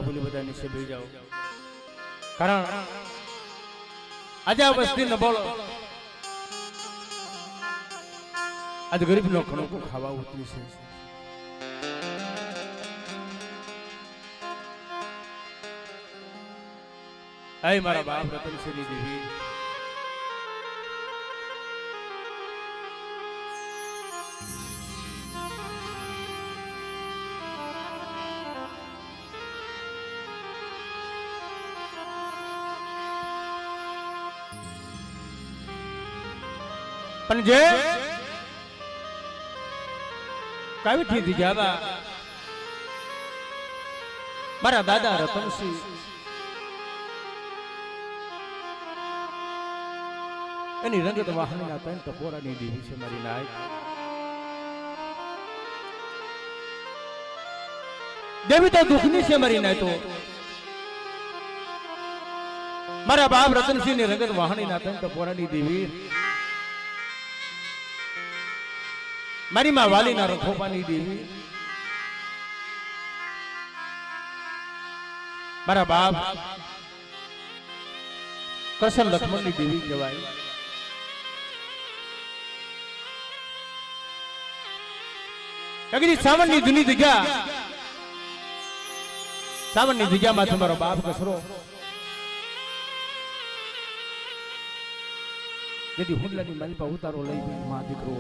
બાબુલી બધા નીચે બેસી જાઓ, કારણ આજે આ વસ્તી ન બોલો, આજ ગરીબ નો ખણો ખાવા ઉતરી છે. આય મારા બાપ રતનસિંહની દેવી, પણ જે કાવી થી દીજાબા મારા દાદા રતનસિંહ એની રંગત વાહનના ત્રણ ટપોરાની દેવી છે મારી નાય. દેવી તો દુઃખની છે મારી નાય. તો મારા બાપ રતનસિંહ ની રંગત વાહનના ત્રણ ટપોરાની દેવી મારી માં વાલીના રખોપાની દેવી, મારા બાપ કૃષ્ણ લક્ષ્મણની દેવી કહેવાય. અગરી સાવનની જૂની જગ્યા, સાવનની જગ્યામાં તમારો બાપ કસરો જેથી હુંડલાની માલિપા ઉતારો લઈ માં દીકરો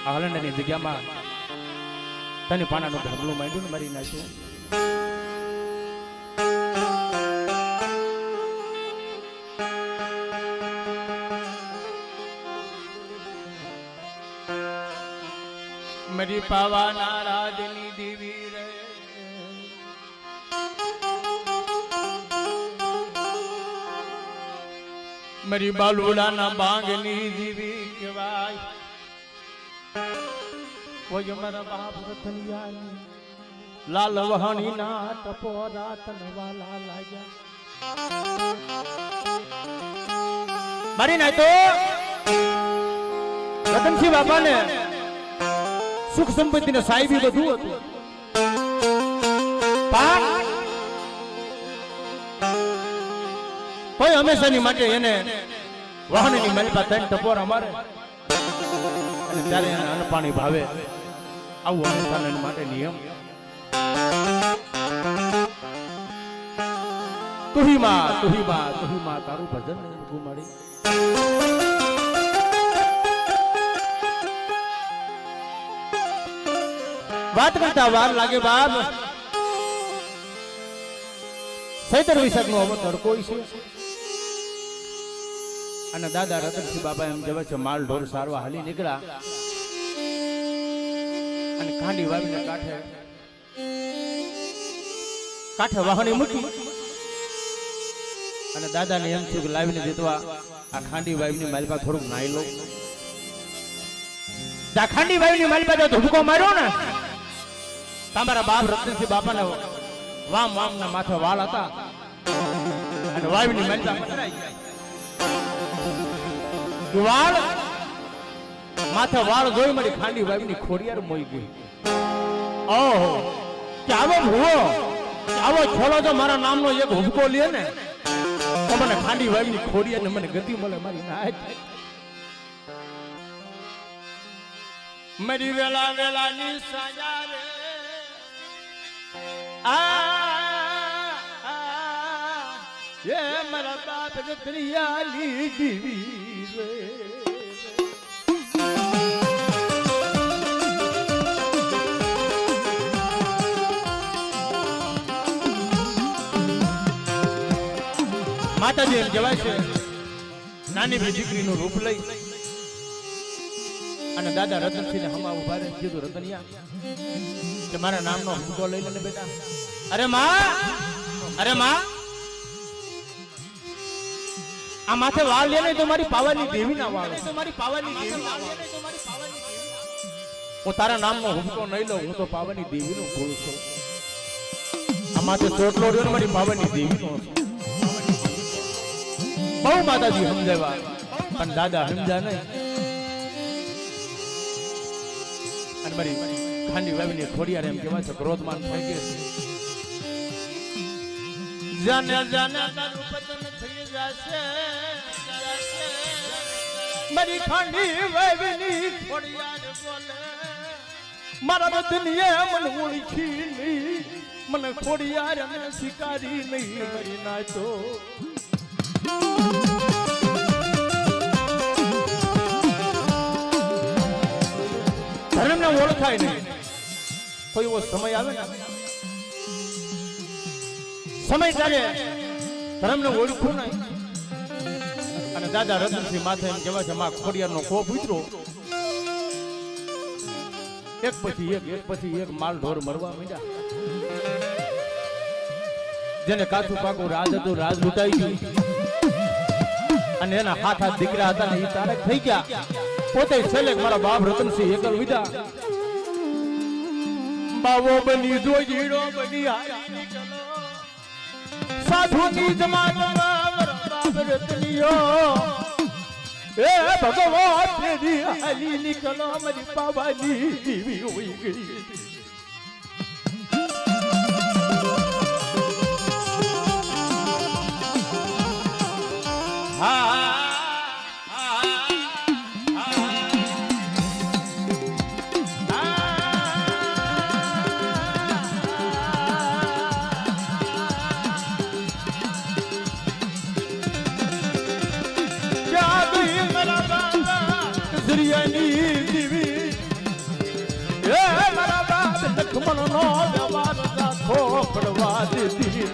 આ હલંડાની જગ્યામાં તને પાણાનું ઢગલું માંડ્યું ને મારી નાખ્યું. મરી પાવાના રાજની દેવી રે, મરી બાલુડાના બાંગની દેવી કહેવાય. કોઈ મારા બાપ રતનિયાની લાલ વહાણી ના ટપોરા તનવાલા લાગ્યા. મારી નાય તો રતનસિંહ બાપાને સુખ સંપત્તિ ને સાહેબી બધું હતું, કોઈ હંમેશાની માટે એને વાહનની માલિપા ત્રણ ટપોરા મારે અને ત્યારે એને અન્ન પાણી ભાવે, આવું હંમેશા માટે નિયમ. તુહી માં તુહી માં તુહી માં તારું ભજન ગુમાડી. વાત કરતા વાર લાગે બાપ, સૈતર વિશાખ નો અવત તડકો છે અને દાદા રતનસિંહ બાપા એમ જવે છે માલ ઢોર સારવા હાલી નીકળ્યા અને ખાંડી વાવીને કાંઠે વાહણી મૂકી અને દાદાને એમ થયું કે લાવીને જીતવા આ ખાંડી વાવીની માલિપા થોડુંક નાઈ લો. ખાંડી વાવીની માલિપા જો ધુડકો માર્યો ને, તમારા બાપ રતનસિંહ બાપાને વામ વામ ના માથે વાળ હતા અને વાવીની માલિપા પથરાઈ ગયા. વાળ માથે વાળ જોઈ મારી ખાંડી વાવીની ખોડિયાર મોઈ ગઈ. ઓહો, કે આવો ભૂવો, આવો છોલો જો મારા નામનો એક હુબકો લે ને તો મને ખાંડી વાવીની ખોડિયાર ને મને ગતિ મળે મારી નાય. મરી વેલા વેલા ની સાજા રે, એ મારા બાપ રતનિયાની દેવી રે. માતાજી એમ કહેવાય છે નાની ભાઈ દીકરીનું રૂપ લઈ અને દાદા રતનસિંહ હમા ઉભા રહે કીધું રતનિયા કે મારા નામનો હુકમ લઈ લે બેટા. અરે માં આ માથે વાળ લે નહીં તો મારી પાવાની દેવી ના વાળ, તમારી પાવાની દેવી ના વાળ. હું તારા નામનો હુકમ નહીં લઉં, હું તો પાવાની દેવીનો ફૂલ છું. આ માથે ચોટલો રહ્યો ને મારી પાવાની દેવીનો છું. બહુ માતાજી સમજાવ્યા પણ દાદા સમજા નહીં અને મારી ખાંડી વાવીની ખોડિયાર એમ કહેવાય છે ક્રોધમાન થઈ ગઈ. જાને જાને તારું પતન થઈ જશે મારી ખાંડી વાવની ખોડિયાર બોલે મારા બદનીએ મન ઓળખી નહીં મને ખોડિયાર અને શિકારી નહીં મરી નાચો ધર્મને ઓળખાય નહીં કોઈ એવો સમય આવે ને સમય ત્યારે ધર્મને ઓળખું નહીં અને દાદા રતનસિંહ માથે એમ કહેવાય છે માં ખોડિયારનો કોપ ઉતરો એક પછી એક માલ ઢોર મરવા માંડ્યા જેને કાચું પાકું રાજ હતું રાજ લૂંટાઈ ગયું અને એના હાથ દીકરા હતા ને એ તારક થઈ ગયા પોતે છેલ્લે મારા બાપ રતનસિંહ એકલ વિદા બાવો બની જો જીડો બની સાધુની જમાતમાં બાપ રતનિયો એ ભગવાન તેરી હાલી નીકળો મારી પાવાની દીવી હોઈ ગઈ પડવા દેતી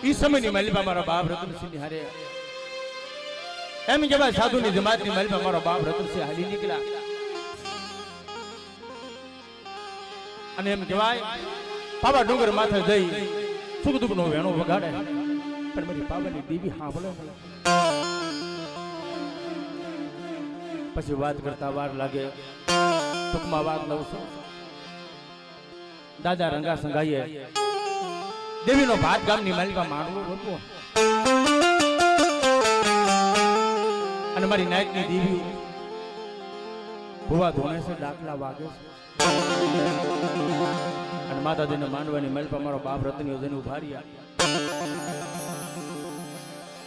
ઈ સમયની માલિકા મારા બાપ રતનસિંહ હારે એમ કહેવાય સાધુની જમાતની માલિકા મારો બાપ રતનસિંહ હાલી નીકળ્યા અને એમ કહેવાય પાવા ડુંગર માથે જઈ સુખ દુઃખ નો વેણો વગાડે પણ મારી પાવાની દેવી સાંભળે પછી વાત કરતા વાર લાગે ટૂંકમાં વાત લઉં છું દાદા રંગા સંગાઈએ દેવીનો ભાત ગામની માલિકા માનવું હતું અને મારી નાયકની દેવી ભુવા ધોણે છે ડાકલા વાગે છે અને માતાજીને માનવાની માલિકા મારો બાપ રતનીઓ જઈને ઉભા રહ્યા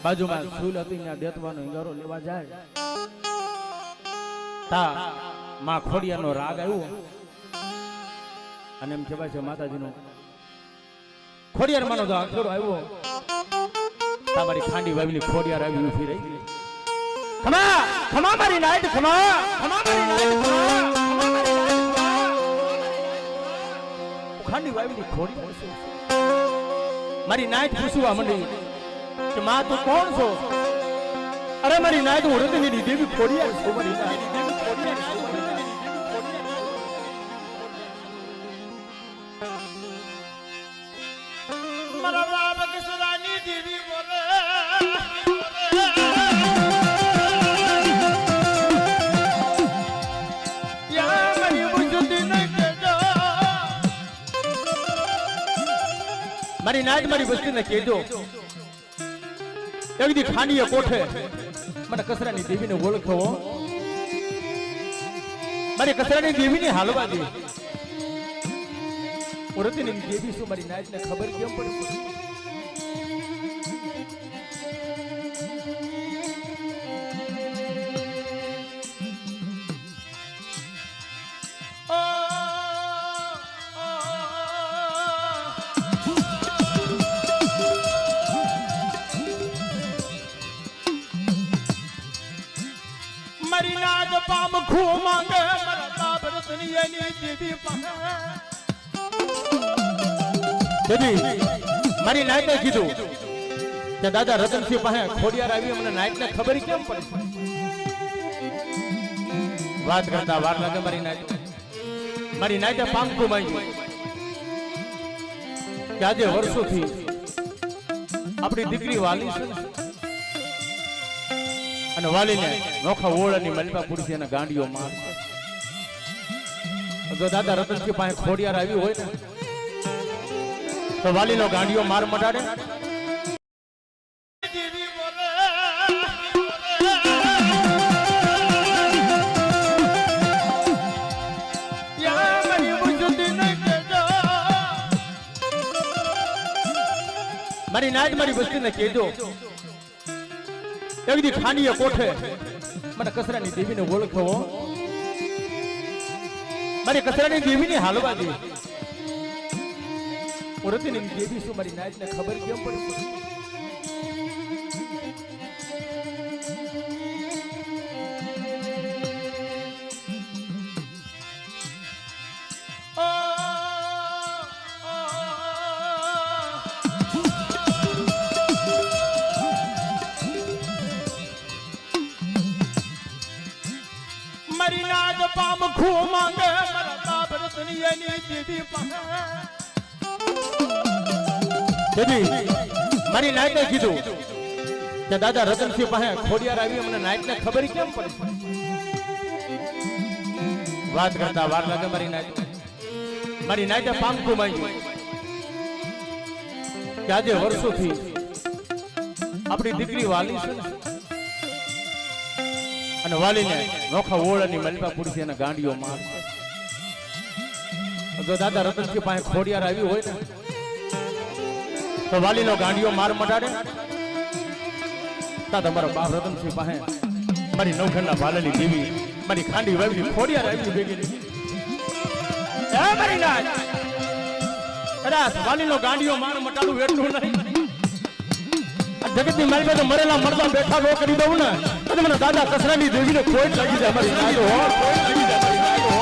બાજુમાં ફૂલ હતી ત્યાં દેતવાનો હિંગારો લેવા જાય તા માં ખોડિયારનો રાગ આવ્યો અને એમ કહેવાય છે માતાજીનો ખોડિયાર માનો તો આખરો આવ્યો તમારી ખાંડી વાવીની ખોડિયાર આવી ઊભી રહી ખમા ખમા મારી નાઈટ ખમા ખમા મારી નાઈટ ખાંડી વાવીની ખોડિયાર મારી નાઈટ પૂછવા મંડી કે માં તું કોણ છો અરે મારી નાઈટ હું રતનની દેવી ખોડિયાર છું મારી નાઈટ દેવી ખોડિયાર છું મારા બાપ કિશોરાની દેવી બોલે યા મારી બુજુતી ન કેજો મારી નાઈટ મારી વસ્તીને કેજો એક દી ખાનીએ કોઠે મને કસરાની દેવીને ઓળખો મારી કસરાની દેવીની હાલવા દે રતનની દેવી શું મારી નાઈટને ખબર કેમ પડી મારી નાદ પામ ખો માંગે મારા બાપ રતનીની દેવી પાસે દેવી મારી નાઈટે કીધું કે દાદા રતનસિંહ પાસે ખોડિયાર આવી અમને નાઈટને ખબર કેમ પડી વાત કરતા વાર લાગે મારી નાઈટે પામખું માંગ્યું કે આજે વર્ષોથી આપણી દીકરી વાલી છે અને વાલીને નોખા ઓળાની મલપા પુરુષ એના ગાંડીઓ માર જો દાદા રતનસિંહ પાસે ખોડિયાર આવી હોય ને તો વાલીનો ગાંડીઓ માર મટાડે દેવી બોલે મારી નાયત મારી વસ્તીને કહેજો એક દી ખાનીએ કોઠે મને કસરાની દેવીને ઓળખો મારી કસરાની દેવીને હાલવા દે ઓરતીની દેવી શું મારી નાયતને ખબર કેમ પડે મારી નાદ પામ ખો માંગે મારા બાપ રતનીની દેવી પાસે મારી નાયતે કીધું કે દાદા રતનસિંહ પાસે ખોડિયાર આવી મને નાયતને ખબર કેમ પડે વાત કરતા વાર લાગે મારી નાયતે પામ ખો માંગી કે આજે વર્ષોથી આપણી દીકરી વાલી છે અને વાલીને નોખા ઓળની મલપા પુરુષ એના ગાંડીઓ મારશે જો દાદા રતનસિંહ પાસે ખોડિયાર આવી હોય ને તો વાલીનો ગાંડીઓ માર મટાડે તા તમારો બાપ રતનસિંહ પાસે મારી નવખંડના ભાલેલી દેવી મારી ખાંડી વાવી ખોડિયાર આવી ભેગી એ મારી નાચ કદાચ વાલીનો ગાંડીઓ માર મટાડું એટલું નહીં જગતની મારી પાસે મરેલા મરદા બેઠા નો કરી દઉં ને તો મને દાદા કસરાની દેવીને ખોટ લાગી જાય મારી નાચ હો ખોટ લાગી જાય મારી નાચ હો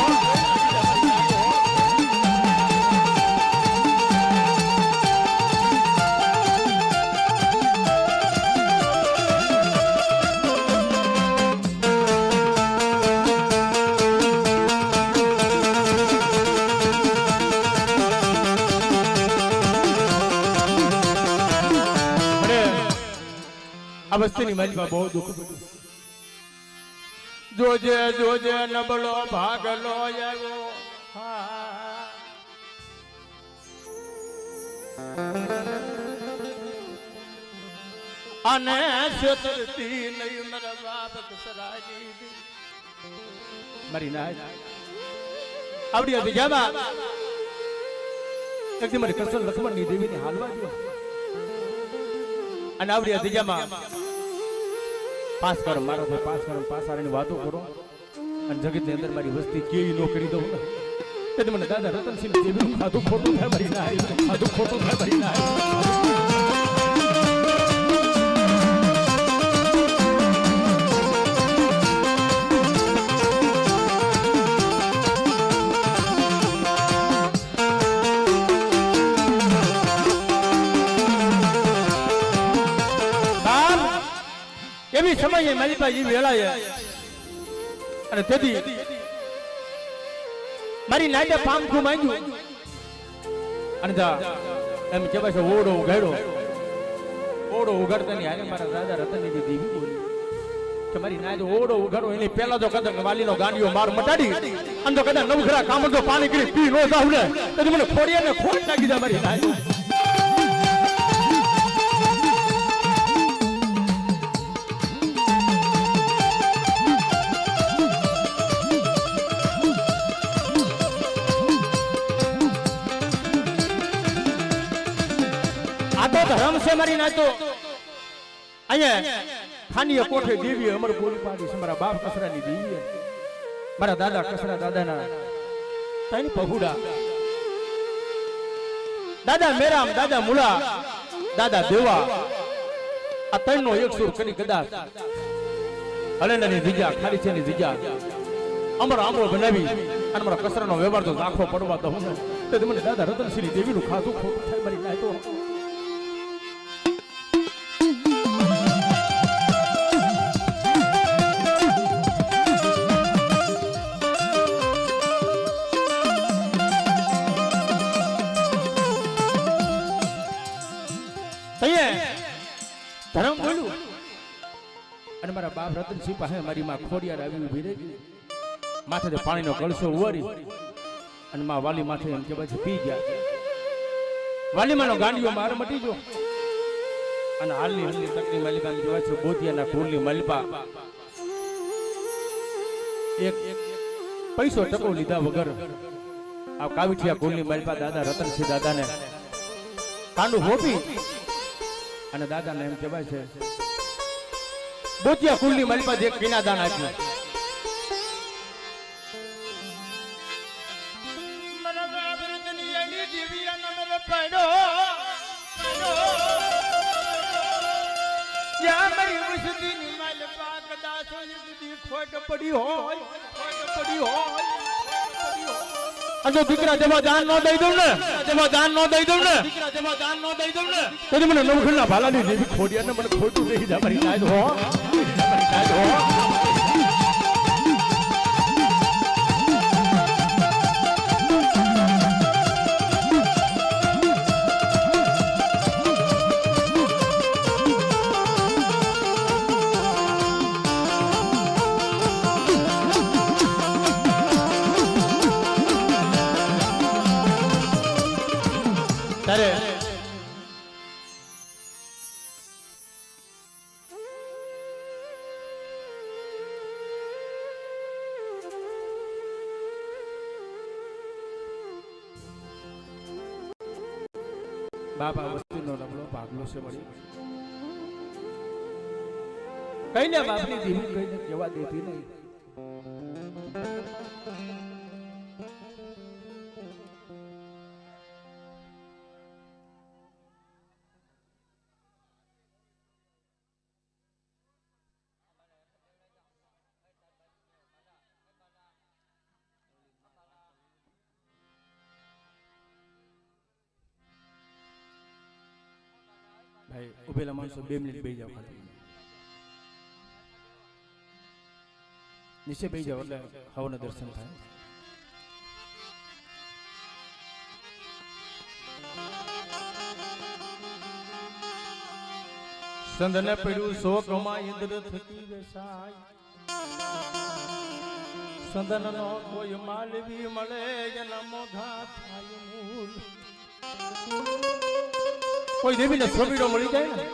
આ વસ્તુની મનમાં બહુ દુઃખ જોજે જોજે નબળો ભાગલો આવ્યો અને છેતરતી નહીં મારા બાપ કસરાજી મારી નાય આવડી હતી જાબા એકદી મારી કસર લક્ષ્મણની દેવીને હાલવા દો અને આવડી હતી જાબા પાસ કરો મારો ભાઈ પાસ કરો પાસ આવીને વાતો કરો અને જગતની અંદર મારી વસ્તી કેવી નો કરી દઉં ને તે મને દાદા રતનસિંહ દેવીનું ખાધું ખોટું થાય મારી નાય ખાધું ખોટું થાય મારી નાય એવી સમયે માલિકા એ વેળાએ અને તેથી મારી નાયતે પામખું માંગ્યું અને એમ કહેવાય છે ઓડો ઉગાડતા ની હારે મારા દાદા રતનની દેવી બોલી કે મારી નાયતે ઓડો ઉગાડો એની પહેલા તો કદાચ વાલીનો ગાંડીઓ માર મટાડી અને તો કદાચ નવખરા કામર તો પાણી કરી પી નો જાવ ને તો મને ખોડિયાને ખોટ લાગી જાય મારી નાયતે ધર્મ છે મારી નાચો અહીંયા ખાનીએ કોઠે દેવી અમર બોલી પાડી છે મારા બાપ કસરાની દેવી મારા દાદા કસરા દાદાના તૈન પહુડા દાદા મેરામ દાદા મુલા દાદા દેવા આ તૈનનો એક સુર કરી કદાચ હલેનાની દીજા ખાલી છે ની દીજા અમર આંબળો બનાવી અને મારા કસરાનો વ્યવહાર તો રાખો પડવા તો હું તો મને દાદા રતનસિંહ દેવીનું ખાધું ખોટું થાય મારી નાચો ધર્મ બોલું અને મારા બાપ રતનસિંહ પાસે મારી માં ખોડિયાર આવી ઉભી રહી માથે પાણીનો કળશો ઉવારી અને માં વાલી માથે એમ કે પછી પી ગયા વાલીમાનો ગાંડીઓ માર મટી ગયો અને હાલની તકની માલિકા કહેવાય છે બોધિયાના કુળની માલિકા એક પૈસો ટકો લીધા વગર આ કાવીઠિયા કુળની માલિકા દાદા રતનસિંહ દાદાને કાંડું હોપી અને દાદાને એમ કહેવાય છે બોતિયા કુલની મારી પાસે એક પીના દાન આપ્યું. જો દીકરા જેવા દાન ન દઈ દઉં ને, જેવા દાન ન દઈ દઉં ને, દીકરા જેવા દાન ન દઈ દઉં ને, તો મને નવખંડના ભાલાની જેવી ખોડિયાને મને ખોટું રહી જાય મારી નાદ હો, મારી નાદ હો. તારે બાપા વસ્તીનો નબળો ભાગલો છે મળી કઈને બાપની દીવી કઈને જવા દેતી નહીં. ભાઈ ઉભેલા માણસો 2 મિનિટ બેસી જાવ, ખાલી નીચે બેસી જાવ એટલે હવના દર્શન થાય. સંદને પડ્યું શોકમાં ઇન્દ્ર થકી વેસાય, સંદનનો કોઈ માલવી મળે એના મોઢા થાય મૂલ. કોઈ દેવીને સ્વમીડો મળી જાય ને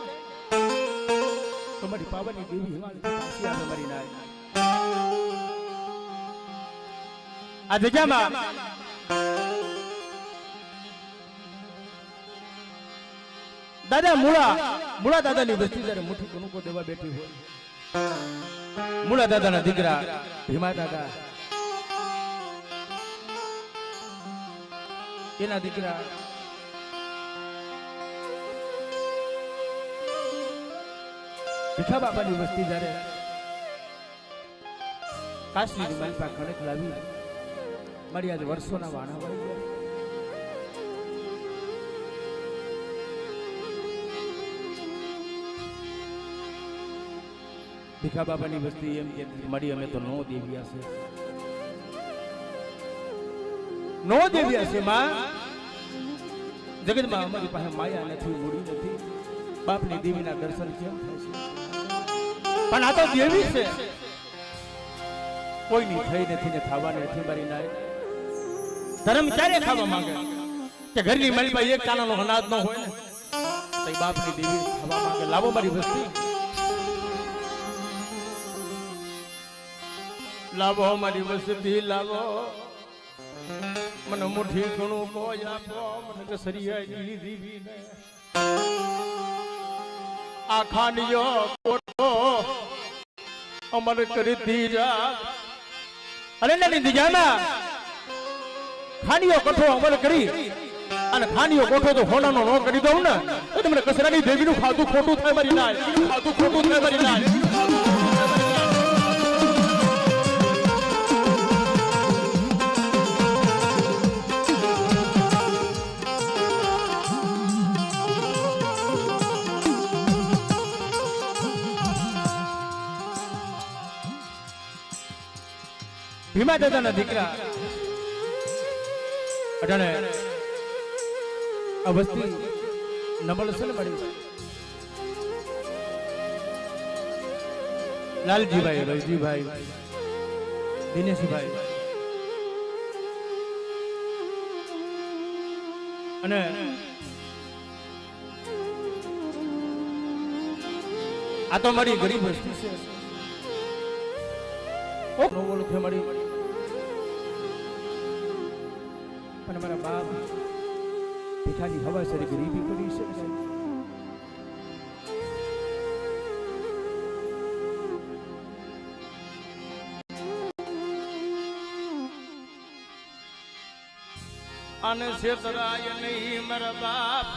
તમારી પાવાની દેવી હિમાલય પાછી આવે મારી નાય. આ જગ્યામાં દાદા મુળા દાદાની વસ્તી જયારે મુઠ્ઠી કનુકો દેવા બેઠી હોય, મુળા દાદાના દીકરા ભીમા દાદા એના દીકરા ભીખા બાપાની વસ્તી જયારે કાશીની માલપા કણક લાવી મારી આજે વર્ષોના વાણા વાળી ગયા. ભીખા બાપાની વસ્તી એમ કે મળી અમે તો નો દેવ્યા છે, નો દેવ્યા છે માં. જગતમાં અમારી પાસે માયા નથી, મૂડી નથી, બાપની દેવીના દર્શન કેમ થાય છે? પણ આ તો દેવી છે, કોઈની થઈ નથી ને થવા નથી મારી નાય. ધર્મ ક્યારે ખાવા માંગે કે ઘરની માલપા એક કાનાનો અનાજ ન હોય ને તો બાપની દેવી ખાવા માંગે. લાવો મારી વસ્તી, લાવો મારી વસ્તી, લાવો મને મુઠ્ઠી ઘણું કોઈ આપો, મને કસરિયાની દેવી ને આ ખાનીયો કોઠો અમર કરી દીજા. અરે ના દીજાના ખાનીયો કોઠો અમર કરી અને ખાનીયો કોઠો તો હોનાનો નો કરી દઉં ને તો તમને કસરાની દેવીનું ખાધું ખોટું થાય મારી નાય, ખાધું ખોટું થાય મારી નાય. ભીમા દાદાના દીકરા અટાણે આ વસ્તી નબળ છે ને મારી. લાલજીભાઈ, રવજીભાઈ, દિનેશભાઈ અને આ તો મારી ગરીબ વસ્તી છે. મારી પણ મારા બાપ ભીખાની હવા સરી ગરીબી પડી છે. અને છેતરાય નહીં મારા બાપ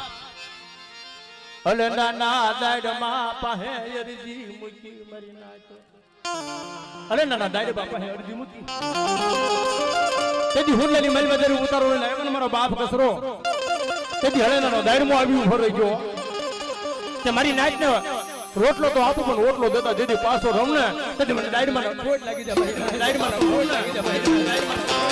અલે નાના દાડમાં પાહે અરજી મૂકી મારી નાખો અલે નાના દાડે બાપા હે અરજી મૂકી તેથી હુડલાની મલ બજારી ઉતારો લઈને આવ્યો ને મારો બાપ કસરો તેથી હળે નાનો દાડમાં આવી ઉભો રહી ગયો કે મારી નાચ ને રોટલો તો આપો પણ રોટલો દેતા જેથી પાછો રમને તેથી મને દાડમાં ખોટ લાગી જાય ભાઈ દાડમાં ખોટ લાગી જાય ભાઈ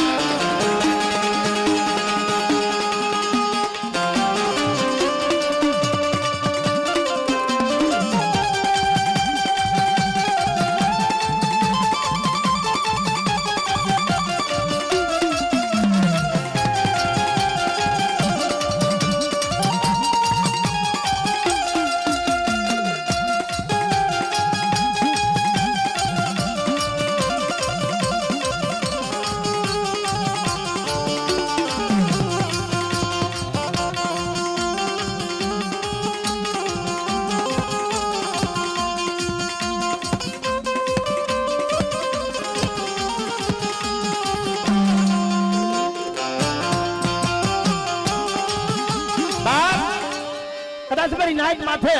મારી નાઈટ માથે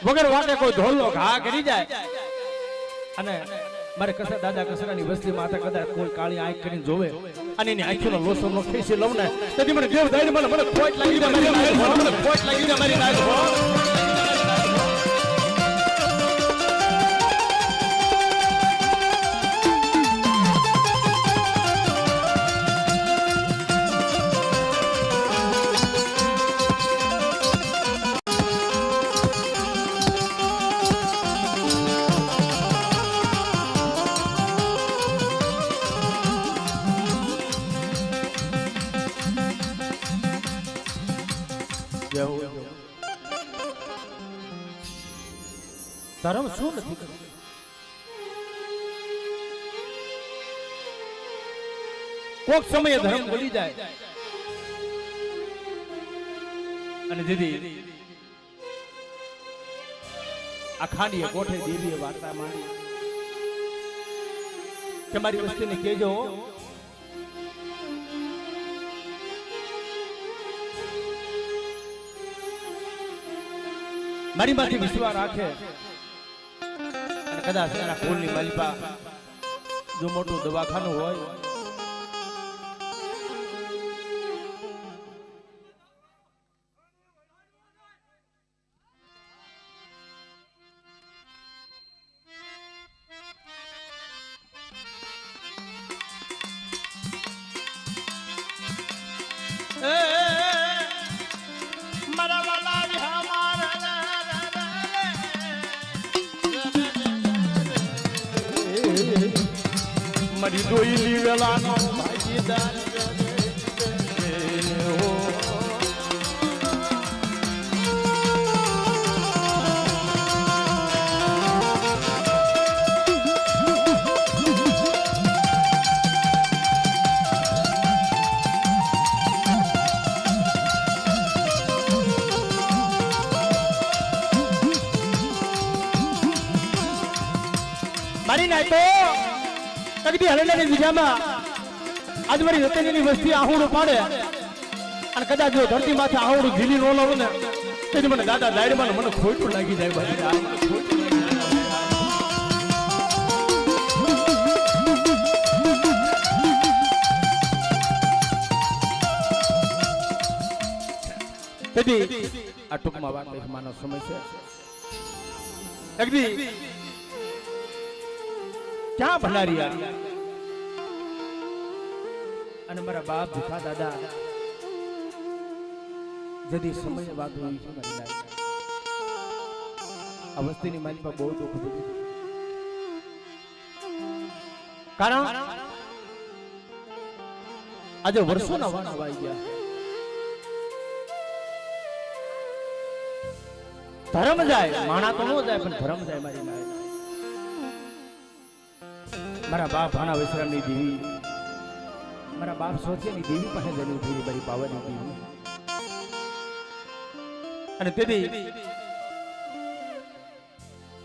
વગર વાતે કોઈ ઢોલનો ઘા કરી જાય અને મારે કસા દાદા કસરાની વસ્તી માથે કદાચ કોઈ કાળી આંખ કરીને જોવે અને એની આંખોનો લોસો નો ખેંચી લઉં ને તેથી મને દેવ દાઈ મને ખોટ લાગી જાય મને ખોટ લાગી જાય મારી નાઈટ ધર્મ શું નથી કરતું કોક સમયે ધર્મ ભૂલી જાય અને દીદી આ ખાડીએ કોઠે દેવીએ વાર્તા માંડી કે મારી વસ્તીને કહેજો મારી માંથી વિશ્વાસ રાખે કદાચ એના ફૂલની માલિપા જો મોટું દવાખાનું હોય મારી દોઈલી વેલાનો ભાગીદાર મારી નાય તો કદી હલેલાની વિજામાં આજ મારી રતનની વસ્તી આહુડું પાડે અને કદાચ જો ધરતી માથે આહુડું ઝીલી નો લાવે ને તેથી મને દાદા દાયડમાં મને ખોટું લાગી જાય ભાઈ તેથી આ ટૂંકમાં વાત માનો સમય છે એકદી ક્યાં ભંડારિયા અને મારા બાપ ભીખા દાદા જદી સમય વાત હોય છે મારી લાઈફ આ વસ્તીની મારી પર બહુ દુઃખ દીધું કારણ આજે વર્ષોના વાણા વાઈ ગયા ધર્મ જાય માણા તો ન જાય પણ ધર્મ જાય મારી લાઈફ મારા બાપ ભાણા વિશ્રામની દેવી મારા બાપ સોચેની દેવી પાસે જન્મ થઈ મારી પાવાની દેવી અને તેથી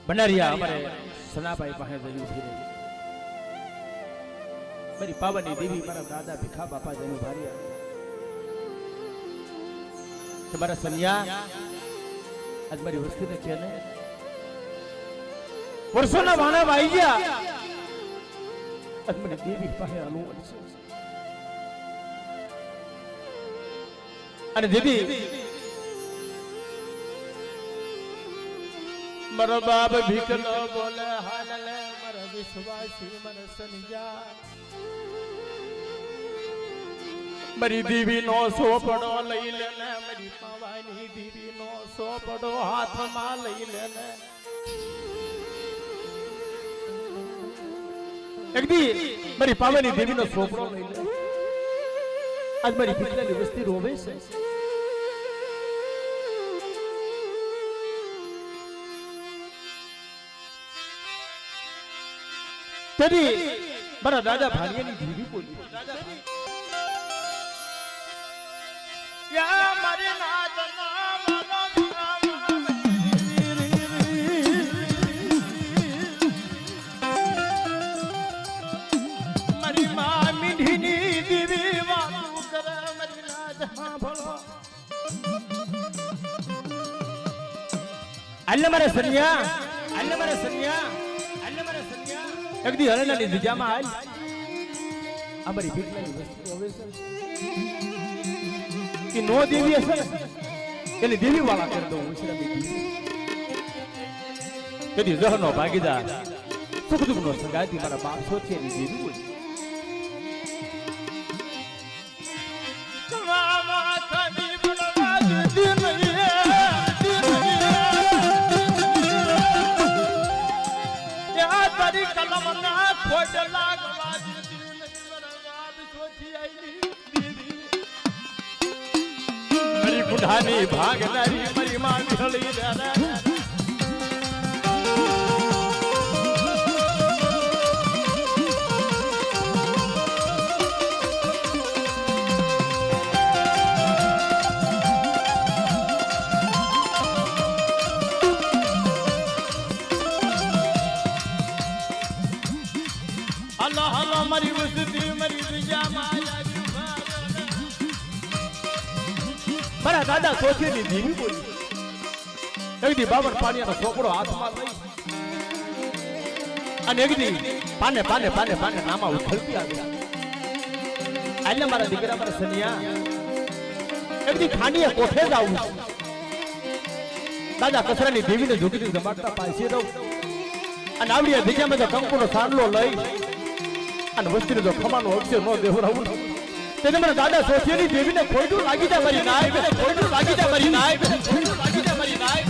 ભંડારિયા અમારે સનાભાઈ પાસે જન્મ થઈ મારી પાવાની દેવી મારા દાદા ભીખા બાપા જન્મ ભાર્યા તમારા સનિયા આજ મારી વસ્તીને છે ને વર્ષોના વાણા વાઈ ગયા આજ મને દેવી પાસે અનુવન છે અને દીદી મારો બાપ ભીખલો બોલે હાલલે મારા વિશ્વાસી મન સનિયા મારી દીવી નો સોપડો લઈ લે ને મારી પાવાની દીવી નો સોપડો હાથમાં લઈ લે ને એકદી મારી પાવાની દેવી નો સોપડો લઈ લે આજ મારી ભીખલાની વસ્તી રોવે છે તેથી મારા દાદા ભાણિયાની દેવી બોલી યા મારી નાદના મારી મા મીઠીની દેવી વાતું કરે મારી નાદ સાંભળો આલે મારા સનિયા આલે મારા સનિયા આલે મારા સનિયા એકદી હરણાની દિજામાં આલ અમારી ભીખલાની વસ્તુ હવે કે નો દેવી હશે એની દેવી વાળા કરી દઉં કદી જહનો ભાગીદાર સુખ દુઃખ નો સંગાતી મારા બાપ સોચે એની દેવી બોલી તારી કલમ ના ખોટ લાગવા મારી બુઢાની ભાગનારી મારી માં ઢળી હલો હલો મારી વસ્તી મારી બીજા મારા દાદા સોચીની ધીમી બોલી એકદી બાવન પાણીનો છોકરો હાથમાં લઈ અને એકદી પાને પાને પાને પાને નામા ઉછળતી આવી આલે મારા દીકરા મારા સનિયા એકદી ખાંડીએ કોઠે જ આવું દાદા કચરાની દેવીને ઝૂકીને જમાડતા પાછી રહું અને આવડીએ દીકરામાં તો કંકુનો સાંડલો લઈ અને વસ્તીને જો ખમાનો અક્ષર ન દેવરાવું તેને મારા દાદા સોચીની દેવીને ખોટું લાગી જાય મારી નાય ખોટું લાગી જાય મારી નાય ખોટું લાગી જાય મારી નાય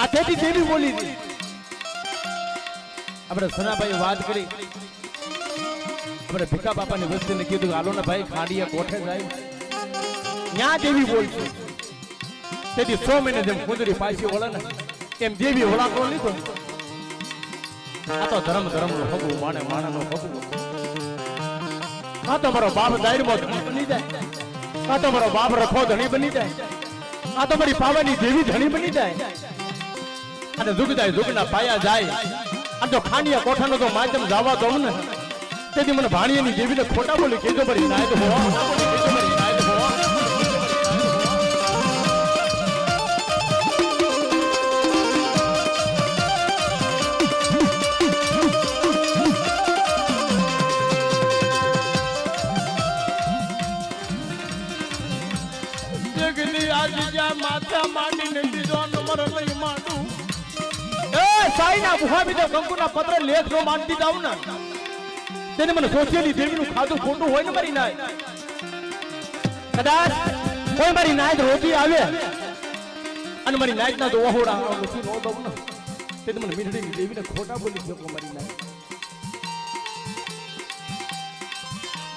આ તેથી દેવી બોલી હતી આપણે સનાભાઈ વાત કરી આપણે ભીખા બાપાની વસ્તીને કીધું હાલો ને ભાઈ ખાડીએ કોઠે જાય ન્યા દેવી બોલશે તેથી 100 મહિને જેમ કુંદરી પાછી વળે ને એમ દેવી વળાકો લીધો આ તો ધર્મ નો હગું માણે માણાનો હગું આ તો મારો બાપ દાયરમાં ધણી બની જાય આ તો મારો બાપ રખો ધણી બની જાય આ તો મારી પાવાની દેવી ધણી બની જાય અને જુગના પાયા જાય અને જો ખાંડિયા કોઠાનો તો માધ્યમ જવા દઉં ને તેથી મને ભાણિયાની દેવીને ખોટા બોલી કીધો મારી નાયદ હો જગની આજીજા માથા માંડીને દીધો નંબર લઈ માંડું સાઈના ભૂહામી તો કંકુના પત્ર લેખ નો માનતી જાવ ને તેને મને સોચેલી દેવીનું ખાધું ખોટું હોય ને મારી નાય કદાચ કોઈ મારી નાય રોજી આવે અને મારી નાય ના તો ઓહોડા નથી નો દઉં ને તે મને મીઠડી દેવીને ખોટા બોલી શકો મારી નાય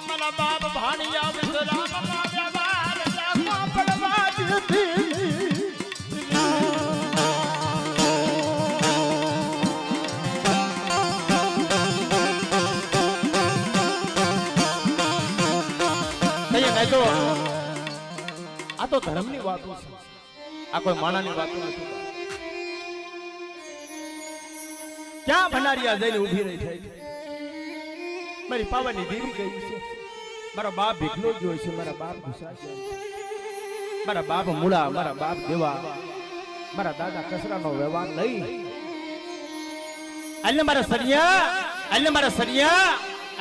મારા બાપ ભાણિયા વિસરામ મારા બાર જાગવા પડવા દીધી આ તો ધર્મની વાતો છે, આ કોઈ માણાની વાતો નથી. ક્યાં ભંડારિયા જઈને ઊભી રહી છે? મારી પાવાની દેવી ગઈ છે, મારા બાપ ભીખલો જ હોય છે, મારા બાપ ગુસ્સા છે, મારા બાપ મૂળા, મારા બાપ દેવા, મારા દાદા કસરાનો વ્યવહાર નહીં. અલ્લે મારા સરિયા, અલ્લે મારા સરિયા,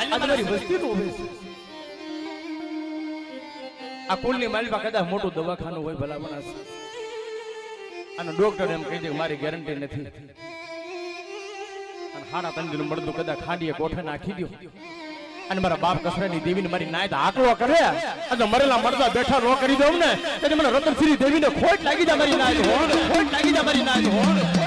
અલ્લે મારી વસ્તીનું ઉભે છે. આ કુલની માલમાં કદાચ મોટું દવાખાનું હોય ભલા બનાસ, અને ડોક્ટર એમ કહી દે કે મારી ગેરંટી નથી, અને હાડા તંદીનું મળતું કદાચ ખાંડીએ કોઠે નાખી દો, અને મારા બાપ કસરાની દેવીને મારી નાયત આકલો કરે, અને મરેલા મરદા બેઠા નો કરી દઉં ને, એટલે મને રતનશ્રી દેવીને ખોટ લાગી જાય મારી નાયત, ખોટ લાગી જાય મારી નાયત.